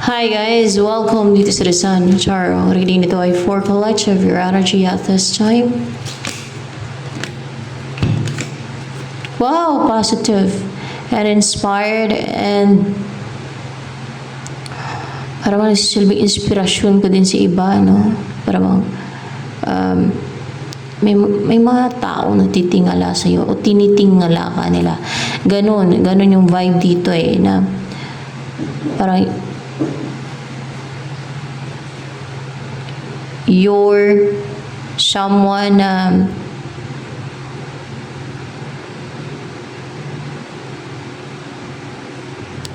Hi guys, welcome dito sa The Sun. Charo, reading nito ay for collect of your energy at this time. Wow, positive and inspired and para bang silbing inspirasyon ko din sa iba, no? Para bang may mga tao na titingala sa iyo o tinitingala ka nila. Ganon yung vibe dito na parang you're someone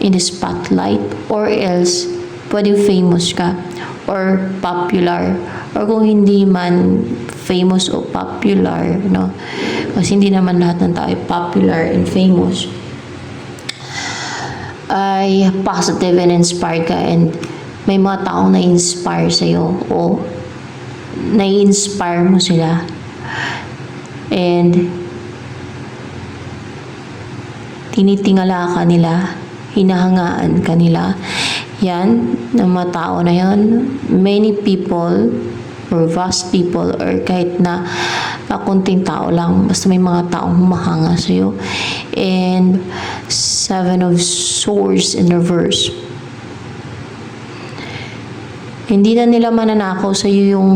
in the spotlight, or else pwedeng famous ka or popular, or kung hindi man famous o popular, no? Kasi hindi naman lahat ng tao ay popular and famous, ay positive and inspired ka, and may mga taong na-inspire sa'yo o na-inspire mo sila, and tinitingala ka nila, hinahangaan ka nila. Yan, ng mga tao na yan, many people or vast people or kahit na kunting tao lang, basta may mga taong humahanga sa'yo. And Seven of Swords in reverse. Hindi na nila mananakaw sa iyo yung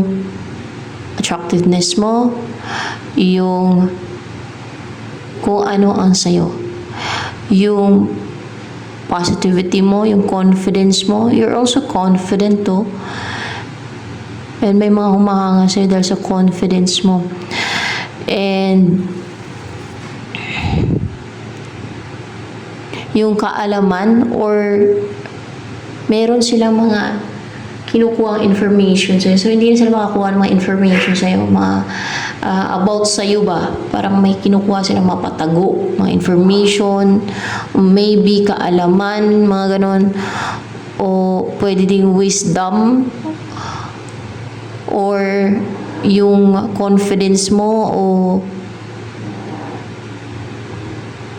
attractiveness mo, yung kung ano ang sa'yo, yung positivity mo, yung confidence mo. You're also confident too. And may mga humahanga sa'yo dahil sa confidence mo. And yung kaalaman, or meron silang mga kinukuha ang information sa'yo. So, hindi na sila makakuha ng mga information sa'yo, mga about sa'yo ba. Parang may kinukuha silang mapatago, mga information, maybe kaalaman, mga ganon. O pwede ding wisdom, or yung confidence mo, o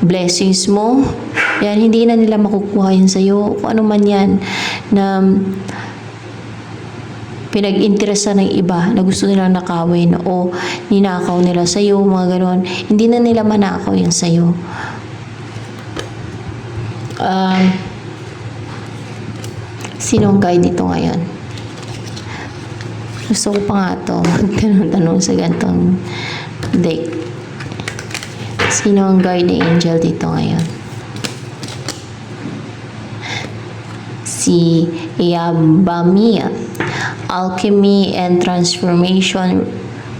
blessings mo. Yan, hindi na nila makukuha yan sa'yo. Kung ano man yan na pinag-interesa ng iba na gusto nilang nakawin o ninakaw nila sa'yo, mga ganon. Hindi na nila manakaw yan sa'yo. Sinong guide dito ngayon? Gusto ko pa nga ito magtanong-tanong sa gantong deck. Sino ang guardian angel dito ngayon? Si Yabamia. Alchemy and transformation,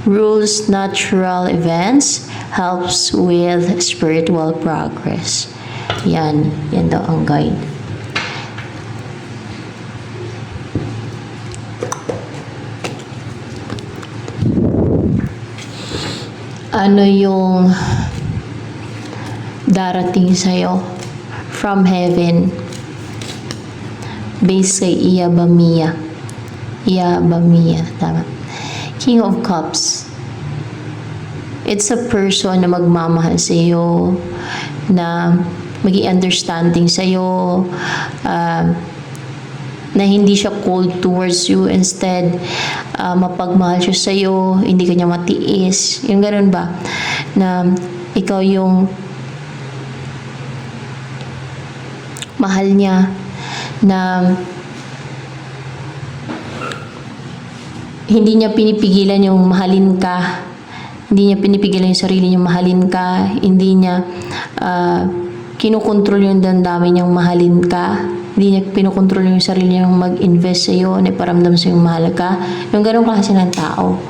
rules natural events, helps with spiritual progress. Yan daw ang guide. Ano yung darating sa'yo from heaven based kay Yabamia, tama. King of Cups. It's a person na magmamahal sa iyo, na maging understanding sa iyo, na hindi siya cold towards you, instead mapagmahal siya sa iyo, hindi kanya matiis. Yung ganun ba? Na ikaw yung mahal niya, na hindi niya pinipigilan yung mahalin ka. Hindi niya pinipigilan yung sarili niyang mahalin ka. Hindi niya kinukontrol yung damdamin niyang mahalin ka. Hindi niya pinukontrol yung sarili niyang mag-invest sa iyo, na iparamdam sa yung mahal ka. Yung ganong klase ng tao.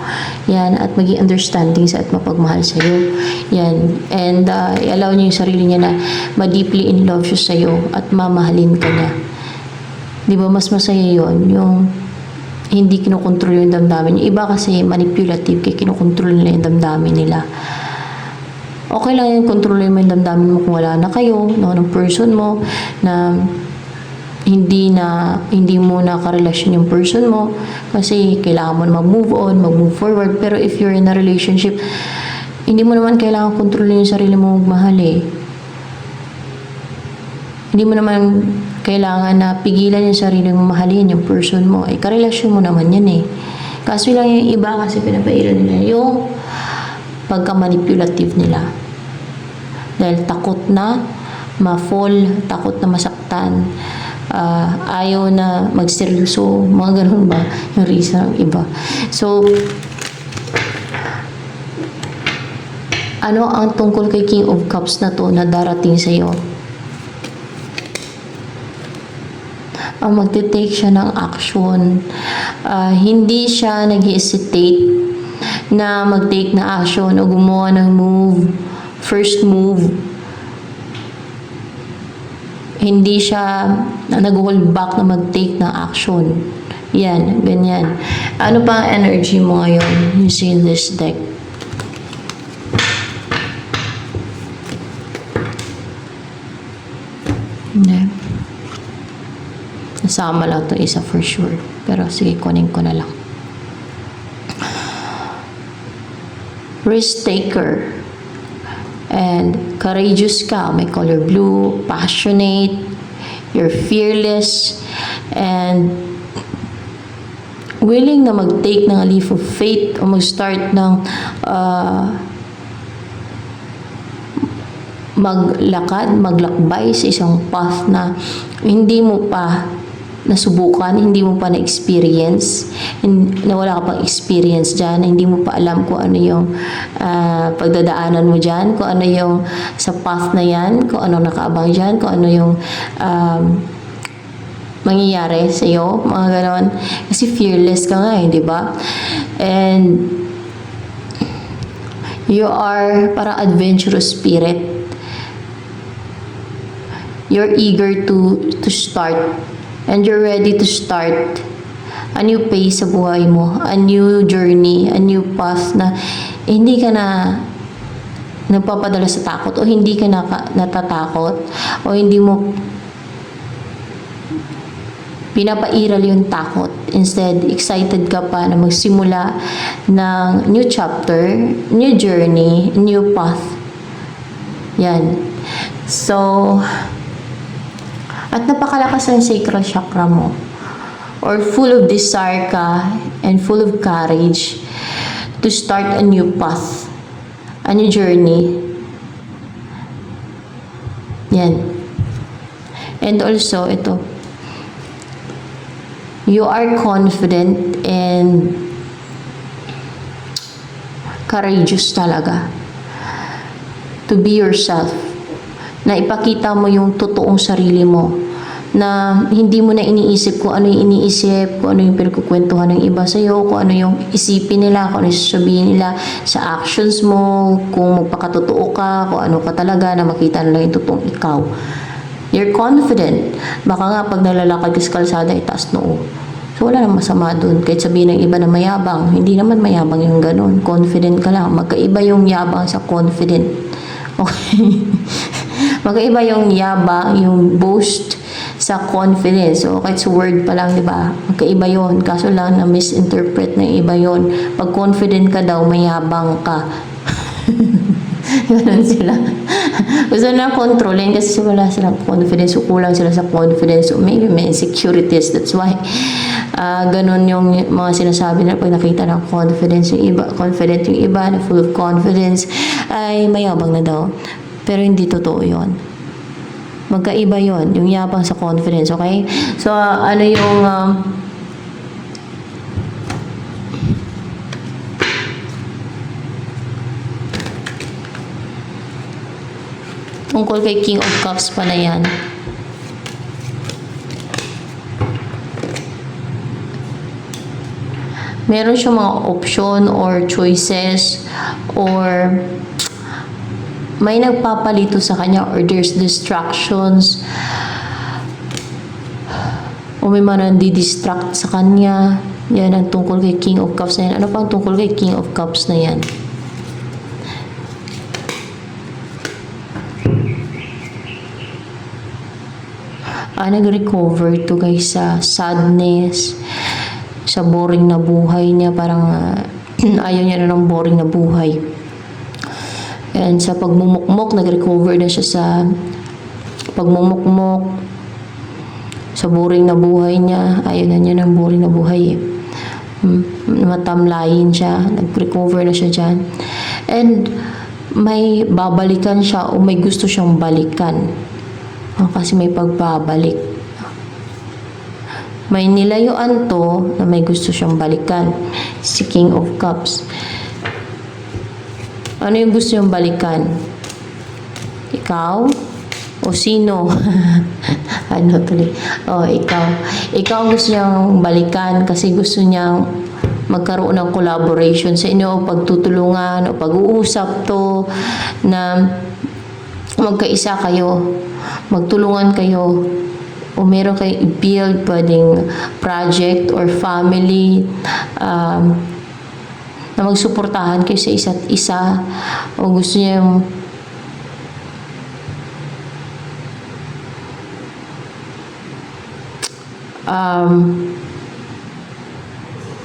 Yan, at maging understanding sa at mapagmahal sa iyo. Yan. And i-allow niya yung sarili niya na ma-deeply in love siya sa iyo at mamahalin ka niya. Di ba mas masaya yun? Yung hindi kinokontrol yung damdamin. Yung iba kasi manipulative, kaya kinokontrol nila yung damdamin nila. Okay lang yung kontrolin mo yung damdamin mo kung wala na kayo, no, ng person mo, na hindi mo na karelasyon yung person mo, kasi kailangan mo na mag-move on, mag-move forward. Pero if you're in a relationship, hindi mo naman kailangan kontrolin yung sarili mo magmahal . Hindi mo naman kailangan na pigilan yung sarili mong mahalin yung person mo. Karelasyon mo naman yan eh. Kaso lang yung iba kasi pinapairal nila yung pagka-manipulative nila. Dahil takot na ma-fall, takot na masaktan, ayaw na magseryoso, mga ganun ba yung reason ng iba. So, ano ang tungkol kay King of Cups na to na darating sa'yo? Magte-take siya ng action. Hindi siya nag-hesitate na mag-take na action o gumawa ng move, first move. Hindi siya nag-hold back na mag-take ng action. Yan, ganyan. Ano pa ang energy mo ngayon using this deck? Hindi. Nasama lang ito isa for sure. Pero sige, kunin ko na lang. Risk taker. And courageous ka. May color blue. Passionate. You're fearless. And willing na mag-take ng a leap of faith o mag-start ng maglakad, maglakbay sa isang path na hindi mo pa nasubukan, hindi mo pa na-experience, na wala ka pang experience dyan, hindi mo pa alam kung ano yung pagdadaanan mo dyan, kung ano yung sa path na yan, kung ano nakaabang dyan, kung ano yung mangyayari sa'yo, mga ganon. Kasi fearless ka nga di ba? And you are parang adventurous spirit. You're eager to start. And you're ready to start a new phase sa buhay mo, a new journey, a new path na hindi ka na nagpapadala sa takot o hindi ka natatakot o hindi mo pinapairal yung takot. Instead, excited ka pa na magsimula ng new chapter, new journey, new path. Yan. So, at napakalakas ng sacral chakra mo or full of desire ka and full of courage to start a new path, a new journey. Yan. And also, ito, you are confident and courageous talaga to be yourself. Na ipakita mo yung totoong sarili mo. Na hindi mo na iniisip kung ano yung iniisip, kung ano yung pinagkukwentuhan ng iba sa'yo, kung ano yung isipin nila, kung ano yung sasabihin nila sa actions mo, kung magpakatotoo ka, kung ano ka talaga, na makita nila yung totoong ikaw. You're confident. Baka nga pag nalalakad ka sa kalsada, itaas noo. So wala nang masama dun. Kahit sabihin ng iba na mayabang, hindi naman mayabang yung ganun. Confident ka lang. Magkaiba yung yabang sa confident. Okay? Magkaiba yung yabang, yung boast sa confidence. So, kahit sa word pa lang, di ba? Magkaiba yun. Kaso lang na misinterpret ng iba yun. Pag confident ka daw, mayabang ka. Ganun sila. Gusto na kontrolin kasi wala silang confidence. So, kulang sila sa confidence. So, maybe may insecurities. That's why ganun yung mga sinasabi na pag nakita ng confidence yung iba, confident yung iba, na full of confidence, ay mayabang na daw. Pero hindi totoo yun. Magkaiba yun, yung yabang sa confidence, okay? So, ano yung tungkol kay King of Cups pa na yan. Meron siyang mga option or choices or may nagpapalito sa kanya or there's distractions o may mga nandi-distract sa kanya. Yan ang tungkol kay King of Cups na yan. Ano pang tungkol kay King of Cups na yan? Nag-recover to guys sa sadness, sa boring na buhay niya. Parang ayaw niya na ng boring na buhay. And sa pagmumukmok, nag-recover na siya sa pagmumukmok, sa boring na buhay niya. Ayaw na niya ng boring na buhay eh. Matamlayin siya, nag-recover na siya dyan. And may babalikan siya o may gusto siyang balikan. Kasi may pagbabalik. May nilayuan to na may gusto siyang balikan. Si King of Cups. Ano yung gusto niyang balikan? Ikaw? O sino? Ano tuloy? Ikaw. Ikaw ang gusto niyang balikan kasi gusto niyang magkaroon ng collaboration sa inyo, pagtutulungan o pag-uusap to na magkaisa kayo, magtulungan kayo o meron kayo i-build, pwedeng project or family na magsuportahan kayo sa isa't isa o gusto niya yung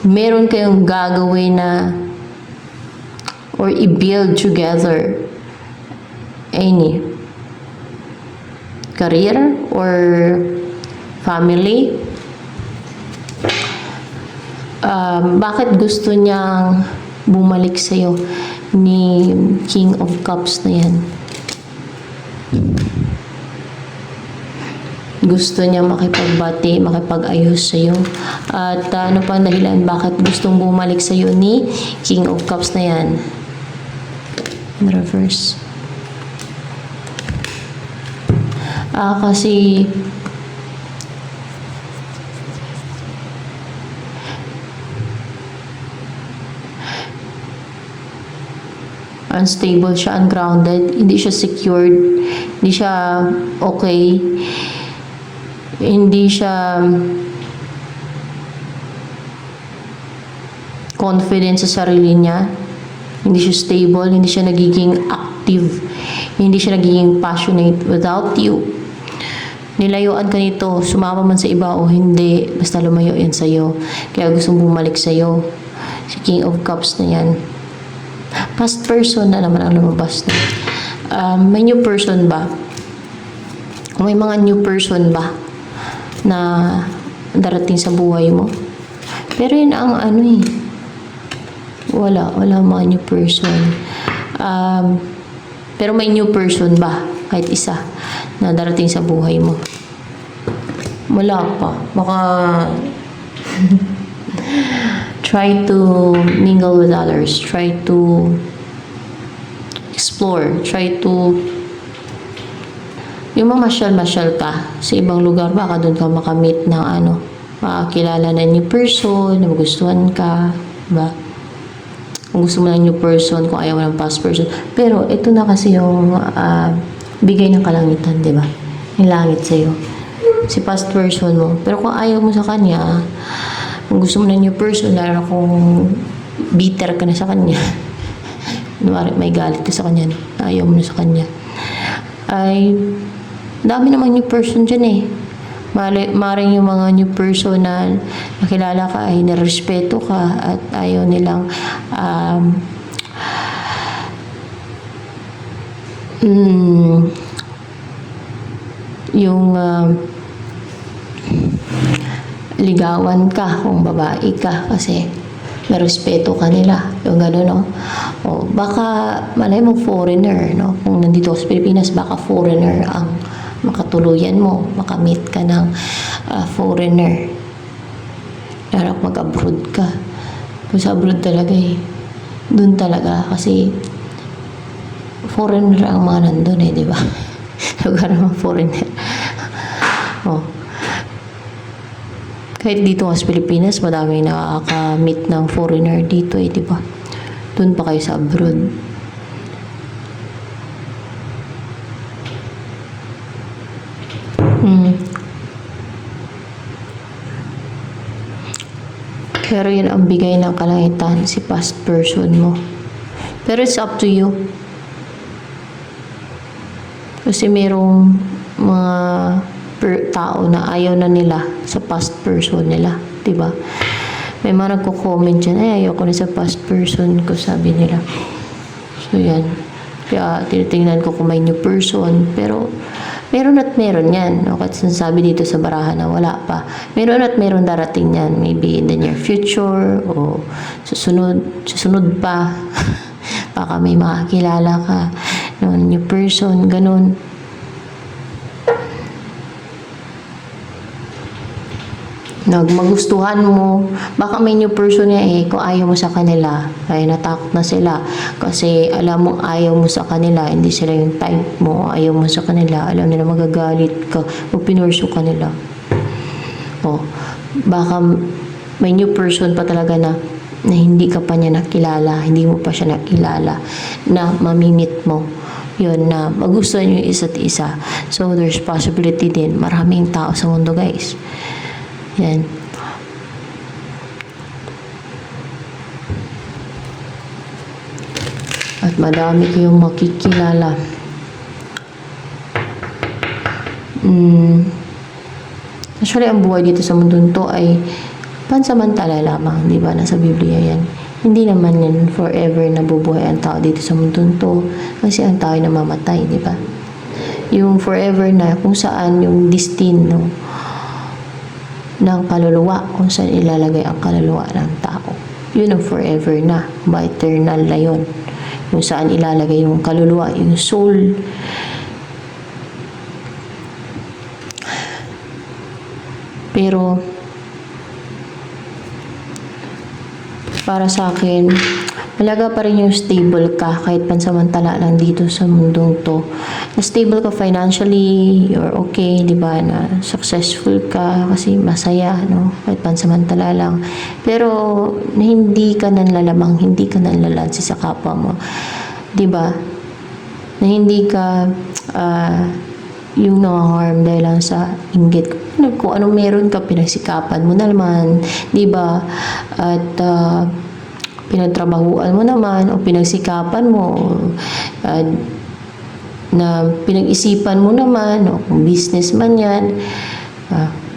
meron kayong gagawin na or i-build together any career or family. Bakit gusto niyang bumalik sa'yo ni King of Cups na yan? Gusto niya makipagbati, makipag-ayos sa'yo. At ano pa ang dahilan bakit gustong bumalik sa'yo ni King of Cups na yan? In reverse. Kasi unstable siya, ungrounded, hindi siya secured, hindi siya okay, hindi siya confident sa sarili niya, hindi siya stable, hindi siya nagiging active, hindi siya nagiging passionate without you. Nilayuan ka nito, sumama man sa iba o hindi, basta lumayo yan sa'yo. Kaya gustong bumalik sa'yo. Si King of Cups na yan. Past person na naman ang lumabas na. May new person ba? May mga new person ba na darating sa buhay mo? Pero yun ang ano eh. Wala mga new person. Pero may new person ba? Kahit isa na darating sa buhay mo? Wala pa. Baka try to mingle with others. Try to explore. Try to yung mamasyal-masyal ka sa ibang lugar. Baka doon ka makamit ng makakilala na new person, na magustuhan ka. Diba? Kung gusto mo ng new person, kung ayaw mo ng past person. Pero ito na kasi yung bigay ng kalangitan, di ba? Yung langit sa'yo. Si past person mo. Pero kung ayaw mo sa kanya, kung gusto mo ng new person, lalo kung bitter ka na sa kanya, may galit ka sa kanya, ayaw mo na sa kanya, ay dami namang new person dyan eh. Maring yung mga new person na nakilala ka ay narespeto ka at ayaw nilang ligawan ka kung babae ka kasi may respeto ka nila. Yung gano'n, no? O, baka malay mo foreigner, no? Kung nandito sa Pilipinas, baka foreigner ang makatuluyan mo, makamit ka ng foreigner. Lalo mag-abroad ka. Kung sa abroad talaga eh. Doon talaga kasi foreigner ang mga nandun eh, di ba? Lugar ng foreigner. Oh. Kahit dito sa Pilipinas, madaming nakaka-meet ng foreigner dito eh, di ba? Doon pa kayo sa abroad. Pero yun ang bigay ng kalangitan, si past person mo. Pero it's up to you. Kasi merong mga tao na ayaw na nila sa past person nila, diba? May mga nagko-comment dyan, ay ayoko na sa past person ko, sabi nila. So yan. Kaya tinitingnan ko kung may new person, pero Meron at meron yan. O kahit sinasabi dito sa barahan na wala pa. Meron at meron darating yan. Maybe in the near future o susunod pa. Baka may makakilala ka. No, new person, ganun. Magustuhan mo, baka may new person niya kung ayaw mo sa kanila, ay natakot na sila kasi alam mo ayaw mo sa kanila, hindi sila yung type mo, ayaw mo sa kanila, alam nila magagalit ka o pinurso kanila. Baka may new person pa talaga na hindi ka pa niya nakilala, hindi mo pa siya nakilala, na mamimit mo yun, na magustuhan yung isa't isa. So there's possibility din, maraming tao sa mundo, guys. Yan. At madami kayong makikilala. Actually, ang buhay dito sa mundo to ay pansamantala lamang, di ba? Nasa Biblia yan. Hindi naman yan forever na bubuhay ang tao dito sa mundo to, kasi ang tao ay namamatay, di ba? Yung forever na kung saan yung destino ng kaluluwa, kung saan ilalagay ang kaluluwa ng tao. Yun ang forever na, eternal na yun. Kung saan ilalagay yung kaluluwa, yung soul. Pero, para sa akin, malaga pa rin yung stable ka kahit pansamantala lang dito sa mundong to. Na stable ka financially, you're okay, di ba? Na successful ka kasi masaya, no? Kahit pansamantala lang. Pero na hindi ka nanlalamang, hindi ka nanlalansi sa kapwa mo. Di ba? Na hindi ka yung na-harm dahil lang sa inggit. Kung anong meron ka, pinagsikapan mo naman, di ba? At pinagtrabahuan mo naman o pinagsikapan mo na pinag-isipan mo naman o kung business man yan,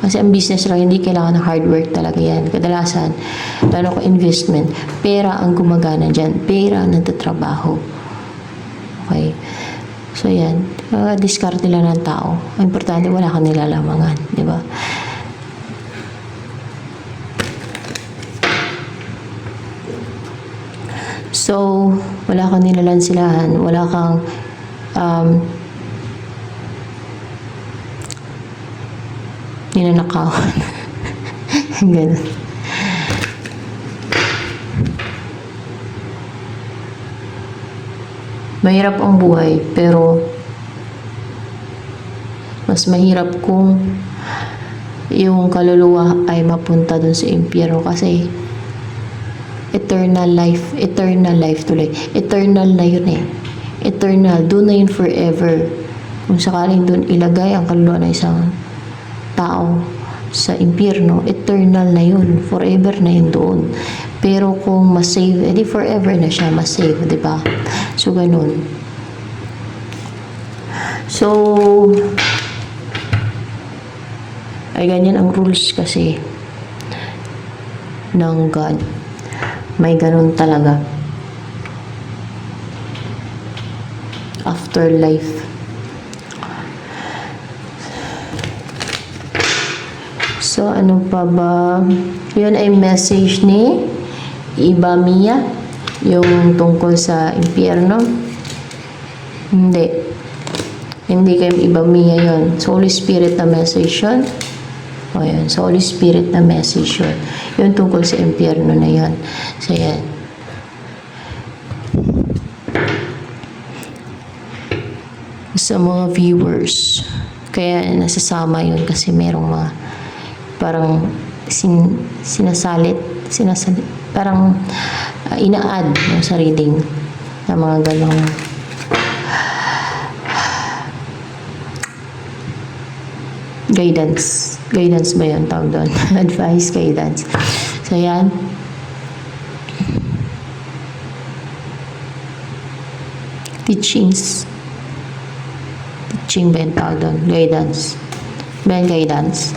kasi ang business lang hindi kailangan ng hard work talaga yan. Kadalasan, lalo kung investment, pera ang gumagana dyan, pera ang nagtatrabaho. Okay, so yan, diskarte lang ng tao. Ang importante, wala kang nilalamangan, di ba? So, wala kang nilalansilahan, wala kang ninanakawan. Ganun. Mahirap ang buhay, pero mas mahirap kung yung kaluluwa ay mapunta dun sa impyerno, kasi eternal life tuloy. Eternal na yun Eternal, doon na yun forever. Kung sakaling doon ilagay ang kaluluwa ng isang tao sa impyerno, eternal na yun. Forever na yun doon. Pero kung masave, edi forever na siya masave, di ba? So, ganun. So, ay ganyan ang rules kasi ng God. May ganun talaga. Afterlife. So, ano pa ba? Yun ay message ni Iba Mia, yung tungkol sa impyerno. Hindi. Hindi kayo Iba Mia yun. So, Holy Spirit na message yun. O yan, sa Holy Spirit na message yun. Yun tungkol sa impyerno na yun. So yan. Sa mga viewers, kaya nasasama yun kasi merong mga parang sinasalit, parang ina-add yung sariling na mga ganong guidance ba yun tawag doon? Advice, guidance. So, yan. Teachings. Teaching ba yung tawag doon? Guidance. Ba yung guidance?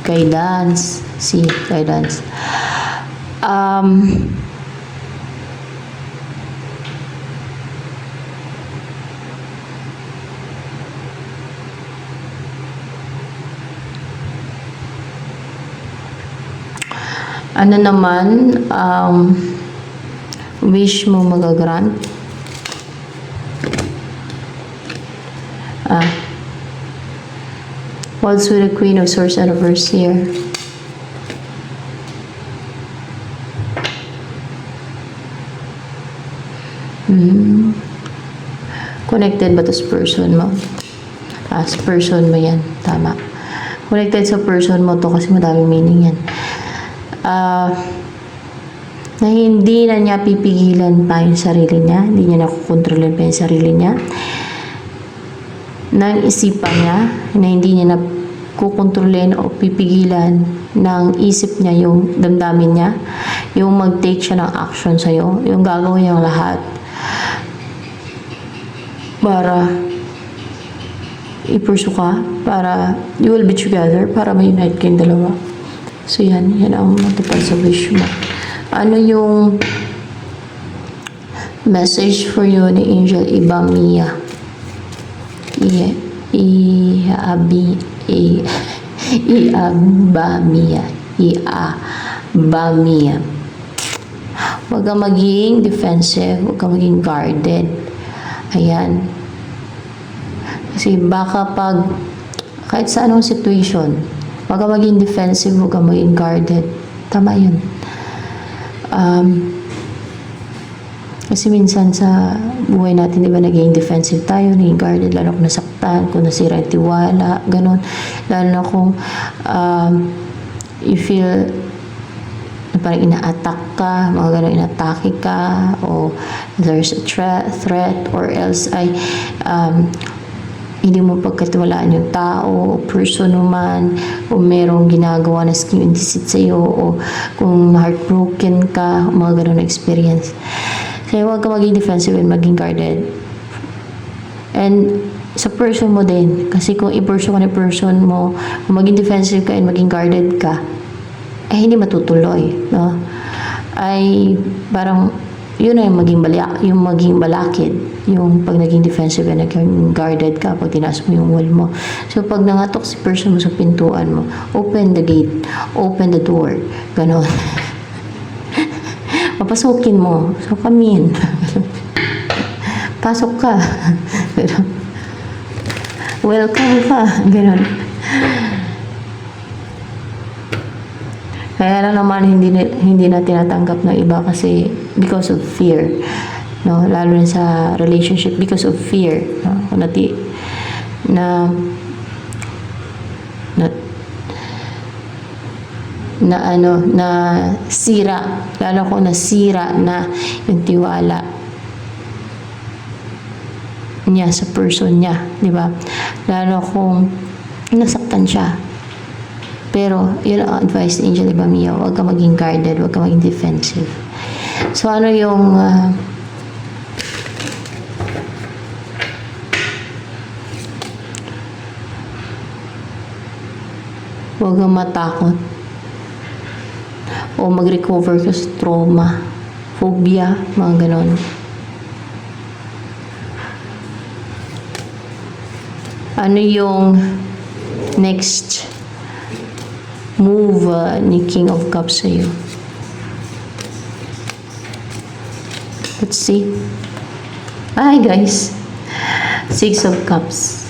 Guidance. See, guidance. Ano naman, wish mo magagrant? What's with the Queen of Swords and Reverse here? Connected ba to sa person mo? Sa person mo yan. Tama. Connected sa person mo to kasi madaming meaning yan. Na hindi na niya pipigilan pa yung sarili niya. Hindi niya nakukontrolin pa yung sarili niya. Nang isipan niya na hindi niya na kukontrolin o pipigilan ng isip niya yung damdamin niya. Yung mag-take siya ng action sa'yo. Yung gagawin niyang lahat para i-pursue ka, para you will be together, para ma-unite kayong dalawa. So yan ang matupad sa wish mo. Ano yung message for you ni Angel Ibamia? Iabamia. Huwag kang maging defensive, huwag kang maging guarded. Ayan. Kasi baka kahit sa anong situation, huwag kang maging defensive, huwag kang maging guarded. Tama yun. Kasi minsan sa buhay natin, di ba, naging defensive tayo, naging guarded, lalo kung nasaktan, kung nasira yung tiwala, ganun. Lalo na kung you feel na parang ina-attack ka, mga ganun, inatake ka, o there's a threat, or else ay hindi mo pagkatiwalaan yung tao, o person man, o merong ginagawa na scheme and deceit sa'yo, o kung heartbroken ka, mga ganun na experience. Kaya huwag ka maging defensive and maging guarded. And sa person mo din, kasi kung i-pursue ka na person mo, kung maging defensive ka and maging guarded ka, ay hindi matutuloy, no? Ay parang yun na yung maging balakid, yung pag naging defensive and naging guarded ka, pag tinaas mo yung wall mo. So pag nangatok si person mo sa pintuan mo, open the gate, open the door, ganon. Papasukin mo, so come in. Pasok ka. Welcome ka, ganon. Kaya lang naman hindi na tinatanggap ng iba kasi because of fear, no, lalo na sa relationship, because of fear, no? na sira, lalo kung nasira na yung tiwala niya sa person niya, di ba? Lalo kung nasaktan siya. Pero, yun ang advice ni Angel Ibamia, huwag ka maging guarded, huwag ka maging defensive. So, ano yung huwag kang matakot o mag-recover ka sa trauma, phobia, mga ganon. Ano yung next move ni King of Cups sa'yo? Let's see. Hi guys, Six of Cups.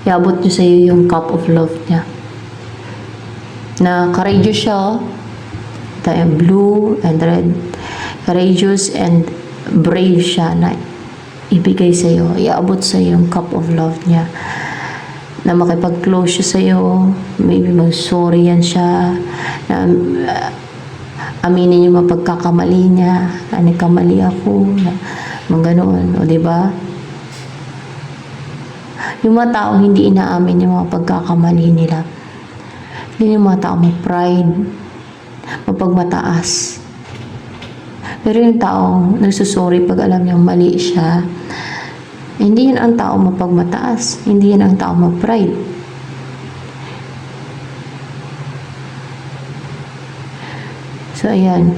Iabot niyo sa'yo yung cup of love niya. Na courageous siya, tayo blue and red. Courageous and brave siya na ibigay sa'yo. Iabot sa'yo yung cup of love niya. Na makipag-close siya sa'yo, maybe mag-sorry yan siya, na aminin yung mga pagkakamali niya, na nagkamali ako, na mga ganoon, o diba? Yung mga tao hindi inaamin yung mga pagkakamali nila. Yun yung mga tao may pride, mapagmataas. Pero yung tao nagsusorry pag alam niyang mali siya, hindi yan ang tao mapagmataas. Hindi yan ang tao ma-pride. So, ayan.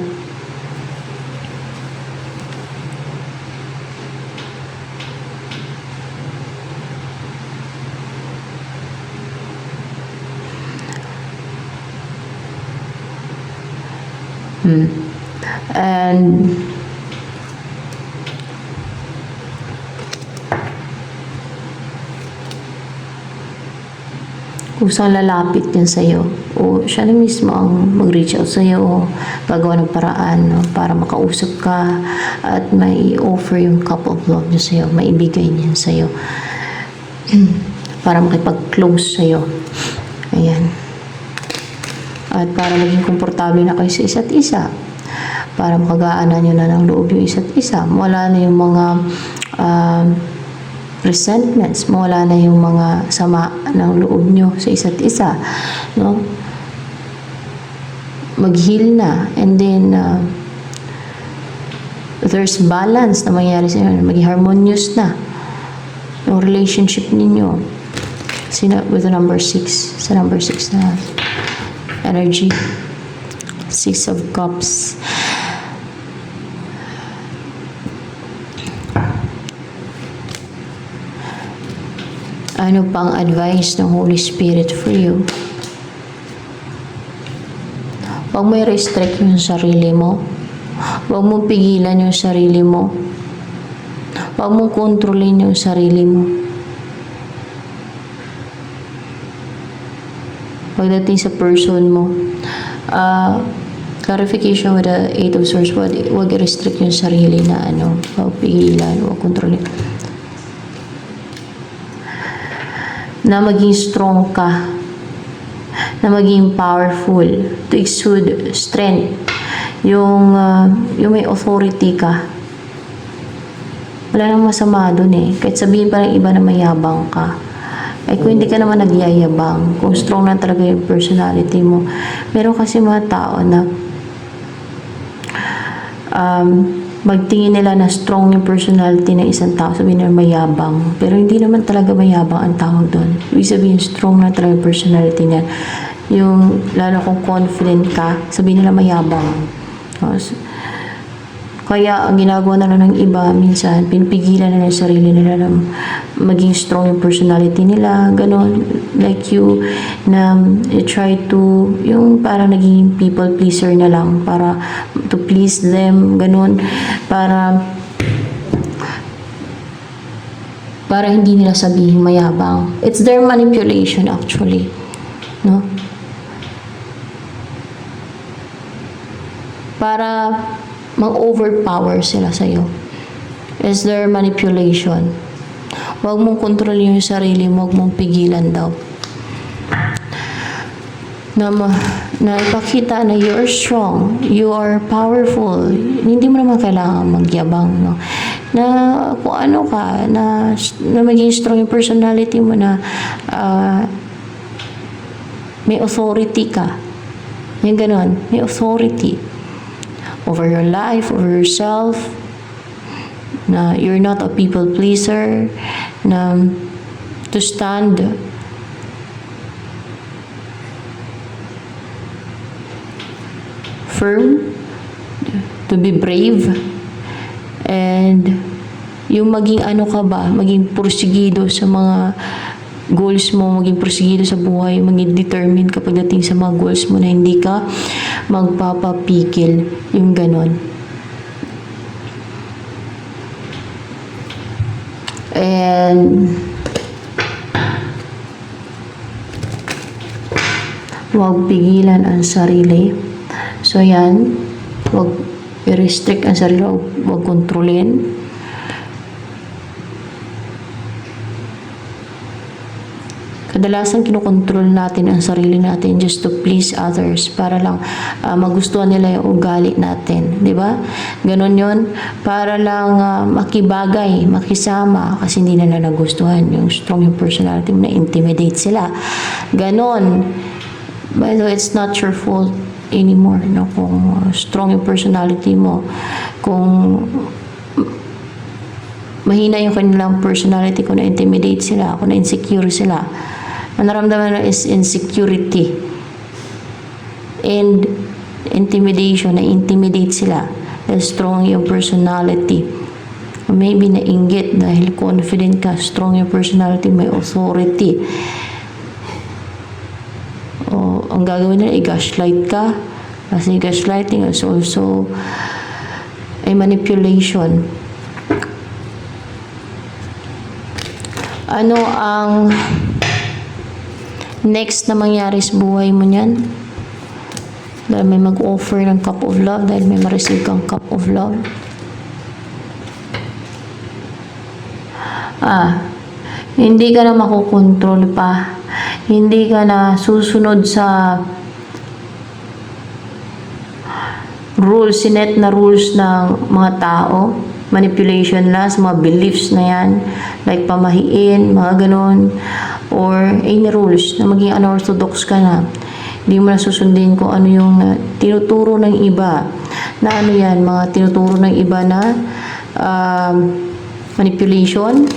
And kusang lalapit yan sa'yo o siya na mismo ang mag-reach out sa'yo o gagawa ng paraan, no, para makausap ka at may offer yung cup of love niya sa'yo, maibigay niya sa'yo para makipag-close sa'yo. Ayan. At para maging komportable na kayo sa isa't isa, para makagaanan nyo na ng loob yung isa't isa, wala na yung mga resentments, mawala na yung mga sama ng loob nyo sa isa't isa, no? Mag-heal na, and then there's balance na mangyayari sa inyo, maging harmonious na yung relationship ninyo. With the number 6, sa number 6 na energy, 6 of Cups. Ano pang advice ng Holy Spirit for you? Huwag mo i-restrict yung sarili mo. Huwag mo pigilan yung sarili mo. Huwag mo kontrolin yung sarili mo. Pagdating sa person mo, clarification with the 8 of Swords, huwag i-restrict yung sarili na huwag pigilan, huwag kontrolin. Na maging strong ka, na maging powerful, to exude strength, yung may authority ka. Wala nang masama dun kahit sabihin pa ng iba na mayabang ka, ay kung hindi ka naman nagyayabang, kung strong na talaga yung personality mo. Meron kasi mga tao na magtingin nila na strong yung personality ng isang tao, sabihin nila mayabang. Pero hindi naman talaga mayabang ang tawag doon. Ibig sabihin, strong na talaga yung personality niya. Yung, lalo kung confident ka, sabihin nila mayabang. Kaya, ang ginagawa na lang ng iba, minsan, pinipigilan na ng sarili nila na maging strong yung personality nila. Ganon. Like you, na you try to, yung parang naging people pleaser na lang, para to please them. Ganon. Para hindi nila sabihin mayabang. It's their manipulation actually. No? Para mag-overpower sila sa'yo. It's their manipulation. Huwag mong kontrolin yung sarili mo, huwag mong pigilan daw. Na ipakita na you're strong, you are powerful. Hindi mo naman kailangan magyabang, no? Na kung ano ka, na maging strong yung personality mo, na may authority ka. Yung ganon, may authority over your life, over yourself, na you're not a people pleaser, na to stand firm, to be brave, and yung maging ka ba, maging porsigido sa mga goals mo, maging porsigido sa buhay, maging determined ka pagdating sa mga goals mo, na hindi ka magpapapikil, yung ganon. And huwag pigilan ang sarili. So yan, huwag i-restrict ang sarili, huwag kontrolin. Kadalasan kinokontrol natin ang sarili natin just to please others, para lang magustuhan nila yung ugali natin, di ba? Ganon yun, para lang makibagay, makisama, kasi hindi nila nagustuhan yung strong yung personality mo, na-intimidate sila. Ganon. By the way, it's not your fault anymore, no? Kung strong yung personality mo, kung mahina yung kanilang personality, kung na-intimidate sila, kung na-insecure sila, ang naramdaman na is insecurity and intimidation, na-intimidate sila dahil strong yung personality. Maybe nainggit dahil confident ka, strong yung personality, may authority. O ang gagawin nila, i-gaslight ka, Kasi gaslighting is also a manipulation. Ano ang next na mangyari sa buhay mo niyan? Dahil may mag-offer ng cup of love, dahil may ma-receive kang cup of love. Hindi ka na makokontrol pa. Hindi ka na susunod sa rules, sinet na rules ng mga tao. Manipulation na sa mga beliefs na yan. Like pamahiin, mga ganon. Or any rules na maging unorthodox ka na. Hindi mo na susundin kung ano yung tinuturo ng iba. Na ano yan, mga tinuturo ng iba na manipulation.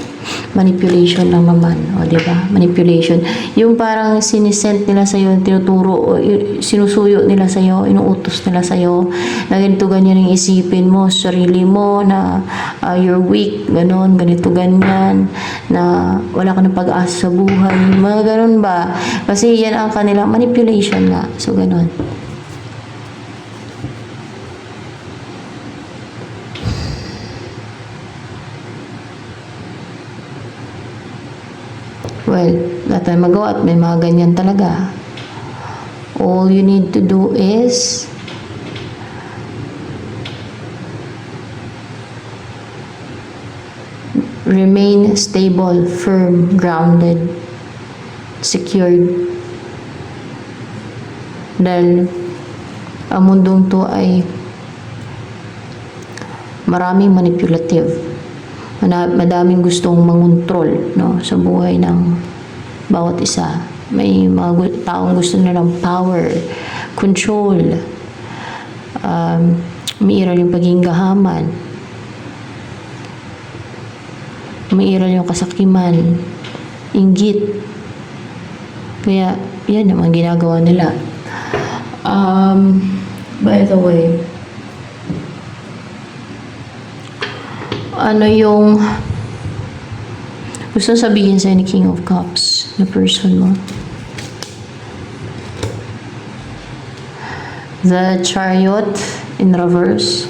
Manipulation lang naman. O, diba? Manipulation. Yung parang sinisent nila sa'yo, tinuturo, o sinusuyo nila sa'yo, inuutos nila sa'yo, na ganito ganyan yung isipin mo, sarili mo, na you're weak, ganon, ganito ganyan, na wala ka ng pag-asa sa buhay, mga ganon ba? Kasi yan ang kanilang manipulation nga. So, ganon. Well, wala tayong magawa at may mga ganyan talaga. All you need to do is remain stable, firm, grounded, secured. Dahil ang mundong to ay maraming manipulative. Madaming gustong mangontrol, no, sa buhay ng bawat isa. May mga taong gusto nilang power, control, umiiral yung pagiging gahaman, umiiral yung kasakiman, inggit. Kaya yan ang ginagawa nila. By the way, ano yung gusto sabihin sa'yo ni King of Cups na person mo? The Chariot in reverse.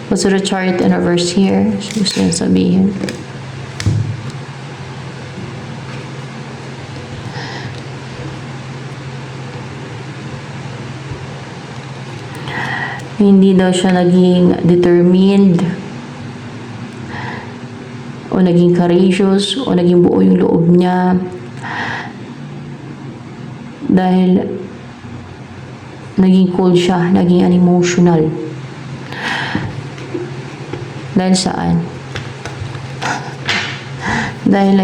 What's the Chariot in reverse here? Gusto nyo sabihin? Hindi daw siya naging determined, o naging courageous, o naging buo yung loob niya dahil naging cold siya, naging unemotional. Dahil saan? Dahil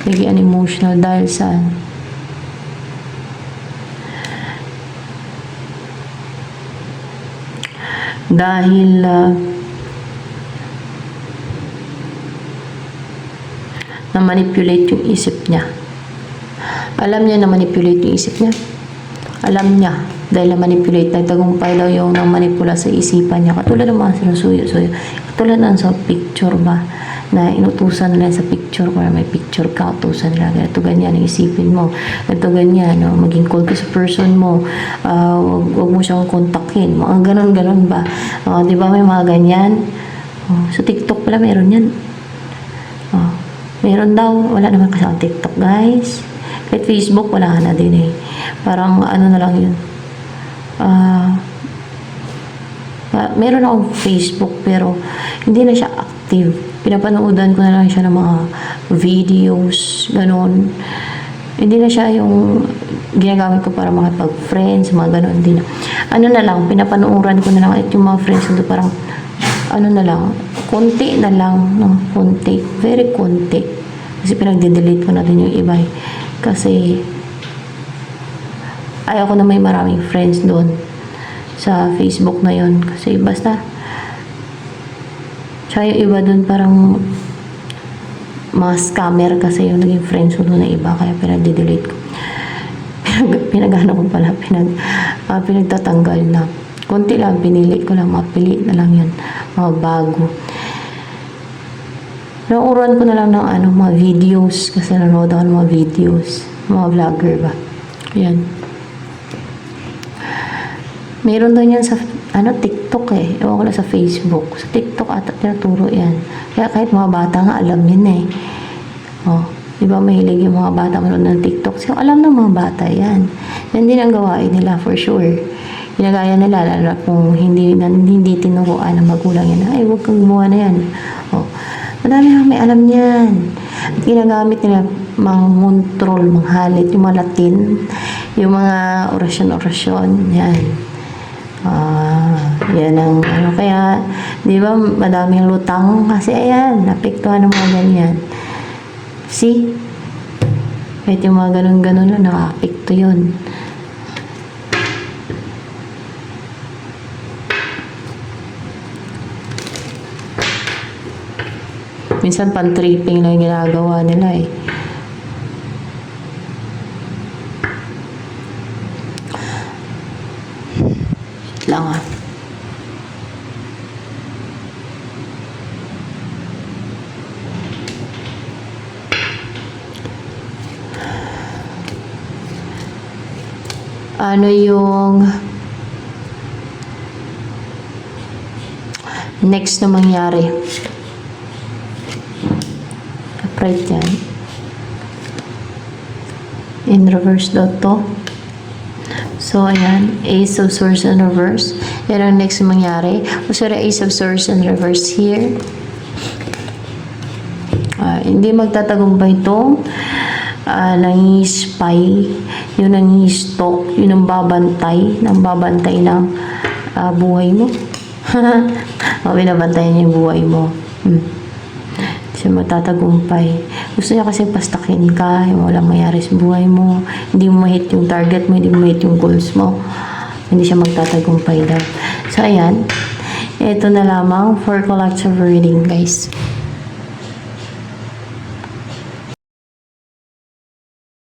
naging unemotional dahil saan? Dahil na-manipulate yung isip niya. Alam niya na manipulate yung isip niya. Alam niya dahil na-manipulate, nagtagumpay daw yung nang-manipula sa isipan niya. Katulad ng mga sinusuyo-suyo. Katulad ng sa picture ba, na inutusan nila sa picture, para may picture ka, utusan nila. Ganito ganyan ang isipin mo. Ganito ganyan, no? Maging cold ka sa person mo. Huwag mo siyang kontakin. Mga ganon-ganon ba? Di ba may mga ganyan? Sa TikTok pala meron yan. Meron daw. Wala naman kasi ang TikTok, guys. Kahit Facebook, wala na din eh. Parang ano na lang yun. Meron akong Facebook pero hindi na siya active. Pinapanoodan ko na lang siya ng mga videos, ganon. Hindi na siya yung ginagamit ko para makipag-friends, mga ganon. Hindi na. Ano na lang, pinapanooran ko na lang at yung mga friends ko parang ano na lang, konti na lang, no? Konti, very konti. Kasi pinag-delete ko na din yung iba. Kasi ayaw ko na may maraming friends doon sa Facebook na yon. Kasi basta tsaka yung iba doon parang mga scammer kasi yung naging friends ko doon na iba. Kaya pinag-delete ko. Pinagano ko pala, pinagtatanggal na. Konti lang, pinili ko lang, mapili na lang yun. Mga bago. Nauuruan ko na lang ng mga videos. Kasi nanood ako ng mga videos. Mga vlogger ba. Ayan. Mayroon daw yan sa TikTok eh. Ewan ko lang sa Facebook. Sa TikTok ata tinuturo yan. Kaya kahit mga bata nga alam yun eh. Oh, di ba mahilig yung mga bata manood ng TikTok? So, alam ng mga bata yan. Yan din ang gawain nila for sure. Ginagaya nila, lalo kung hindi tinuruan ng magulang yan. Ay, huwag kang gumawa na yan. Oh, madami lang may alam yan. At ginagamit nila mga montrol, mga halit, yung mga Latin, yung mga orasyon-orasyon, yan. Yan ang kaya, di ba, madaming lutang kasi ayan, napektuhan ng mga ganyan. See? Kahit yung mga ganun-ganun lang, nakapekto yun. Minsan pan-tripping lang yung ginagawa nila eh. Wait lang ah. Ano yung next na mangyari? Upright yan. In reverse daw to. So, ayan. Ace of Swords in reverse. Yan ang next na mangyari. So, the Ace of Swords in reverse here. Hindi magtatagumpay itong nangispy, yung nangistalk, yun ang babantay ng buhay mo. Binabantayan niya yung buhay mo. Siya matatagumpay. Gusto niya kasi pastakin ka, yung walang mayari sa buhay mo. Hindi mo ma-hit yung target mo, hindi mo ma-hit yung goals mo. Hindi siya magtatagumpay daw. So, ayan. Ito na lamang for collective reading, guys.